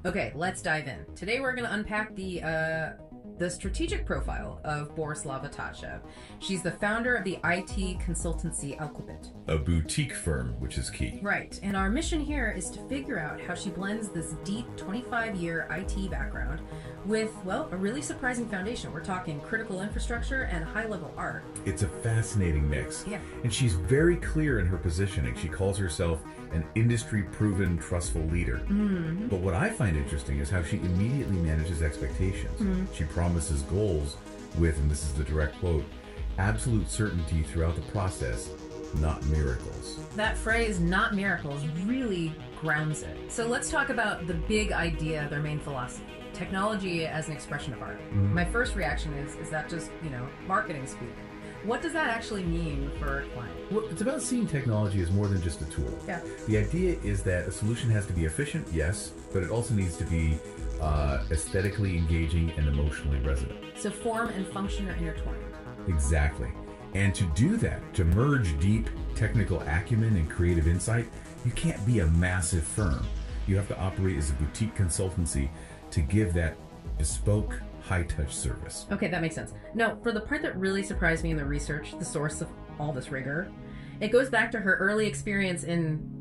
Okay, let's dive in. Today we're going to unpack the strategic profile of Borislava Tasha. She's the founder of the IT consultancy Alqubit. A boutique firm, which is key. Right, and our mission here is to figure out how she blends this deep 25-year IT background with, well, a really surprising foundation. We're talking critical infrastructure and high-level art. It's a fascinating mix. Yeah. And she's very clear in her positioning. She calls herself an industry-proven, trustful leader. Mm-hmm. But what I find interesting is how she immediately manages expectations. Mm-hmm. She promises goals with, and this is the direct quote, absolute certainty throughout the process, not miracles. That phrase, not miracles, really grounds it. So let's talk about the big idea, their main philosophy. Technology as an expression of art. Mm-hmm. My first reaction is that just, marketing speak? What does that actually mean for a client? Well, it's about seeing technology as more than just a tool. Yeah. The idea is that a solution has to be efficient, yes, but it also needs to be aesthetically engaging and emotionally resonant. So form and function are intertwined. Exactly. And to do that, to merge deep technical acumen and creative insight, you can't be a massive firm. You have to operate as a boutique consultancy to give that bespoke, high-touch service. Okay, that makes sense. Now, for the part that really surprised me in the research, the source of all this rigor, it goes back to her early experience in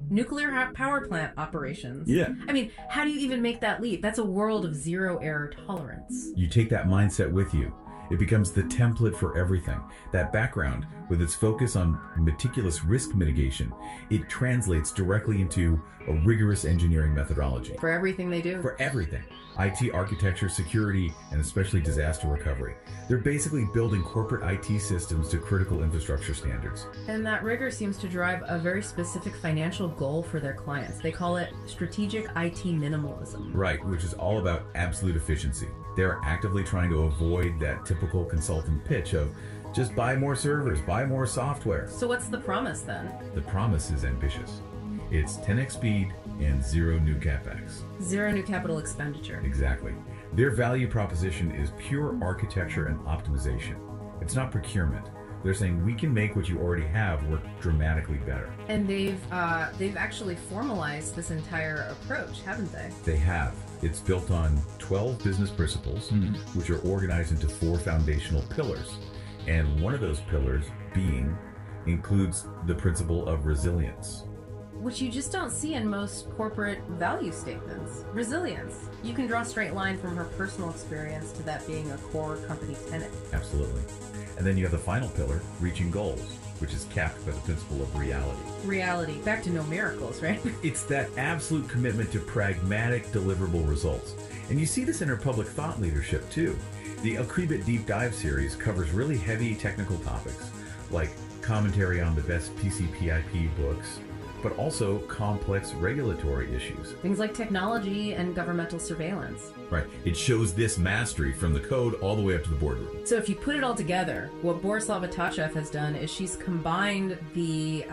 nuclear power plant operations. Yeah. I mean, how do you even make that leap? That's a world of zero error tolerance. You take that mindset with you. It becomes the template for everything. That background, with its focus on meticulous risk mitigation, it translates directly into a rigorous engineering methodology. For everything they do? For everything. IT architecture, security, and especially disaster recovery. They're basically building corporate IT systems to critical infrastructure standards. And that rigor seems to drive a very specific financial goal for their clients. They call it strategic IT minimalism. Right, which is all about absolute efficiency. They're actively trying to avoid that typical consultant pitch of just buy more servers, buy more software. So what's the promise then? The promise is ambitious. It's 10x speed and zero new capex. Zero new capital expenditure. Exactly. Their value proposition is pure architecture and optimization. It's not procurement. They're saying we can make what you already have work dramatically better. And they've actually formalized this entire approach, haven't they? They have. It's built on 12 business principles, which are organized into 4 foundational pillars. And one of those pillars includes the principle of resilience. Which you just don't see in most corporate value statements. Resilience. You can draw a straight line from her personal experience to that being a core company tenet. Absolutely. And then you have the final pillar, reaching goals, which is capped by the principle of reality. Reality. Back to no miracles, right? It's that absolute commitment to pragmatic, deliverable results. And you see this in her public thought leadership, too. The Alqubit Deep Dive series covers really heavy technical topics, like commentary on the best PCPIP books, but also complex regulatory issues. Things like technology and governmental surveillance. Right. It shows this mastery from the code all the way up to the boardroom. So if you put it all together, what Borislava Tasha has done is she's combined the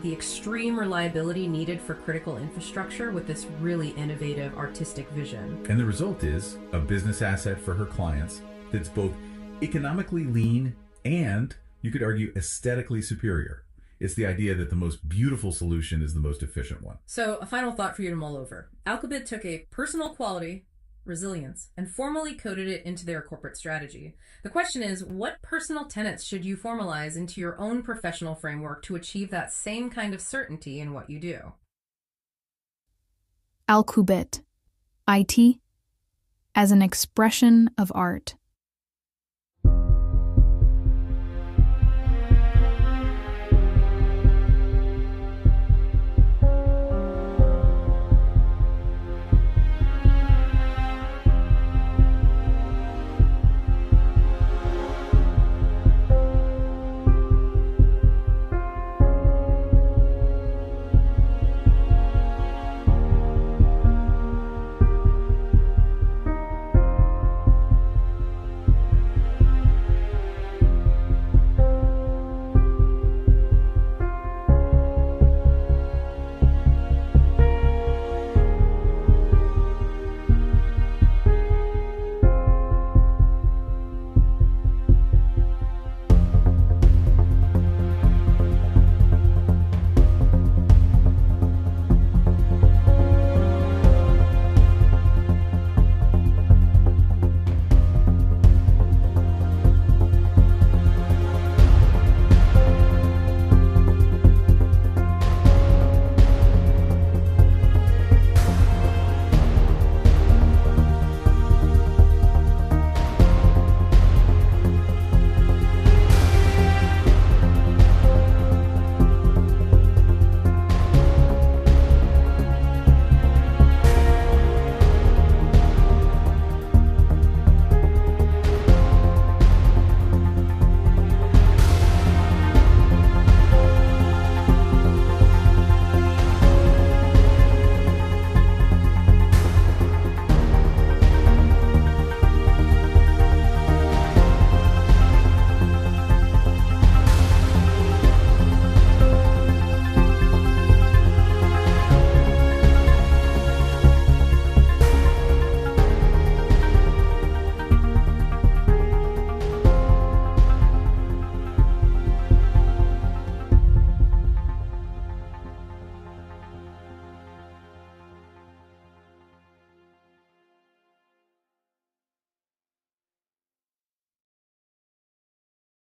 extreme reliability needed for critical infrastructure with this really innovative artistic vision. And the result is a business asset for her clients that's both economically lean and, you could argue, aesthetically superior. It's the idea that the most beautiful solution is the most efficient one. So a final thought for you to mull over. Alqubit took a personal quality, resilience, and formally coded it into their corporate strategy. The question is, what personal tenets should you formalize into your own professional framework to achieve that same kind of certainty in what you do? Alqubit. IT as an expression of art.